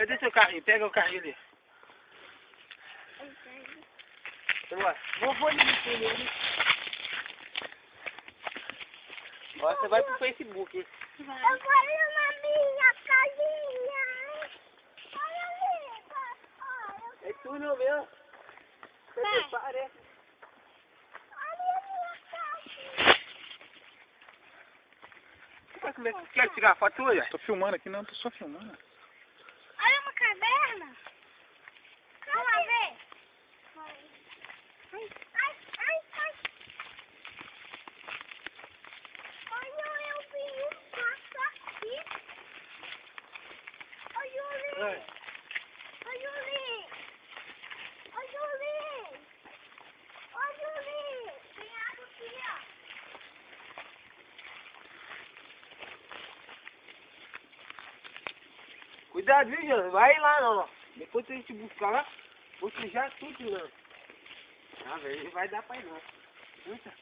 Cadê seu carrinho? Pega o carrinho ali. Vou ali no primeiro. Ó, você vai pro Facebook. Eu vou na minha casinha. Olha ali, olha. É túnel mesmo. Você parece. Olha a minha casinha. Quer tirar foto sua? Tô filmando aqui, não, tô só filmando. Olha uma caverna. Vamos lá ver. Ai, ai, ai, ai. Olha, eu vi um passo aqui. Olha ali. Olha ali. Olha ali. Olha ali. Tem água aqui, ó. Cuidado, viu, Jana? Vai lá não, ó. Depois que a gente buscar lá, vou sujar tudo, não. Ah, velho, não vai dar pra ir não. Eita.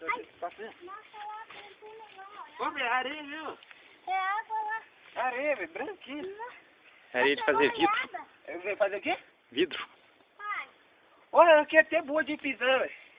Nossa, lá tem um negócio. Ô, velho, é areia, viu? É água lá. É areia, velho, branquinho. É areia de fazer vidro. Eu vou fazer o quê? Vidro. Pai. Olha, aqui é até boa de pisar, velho.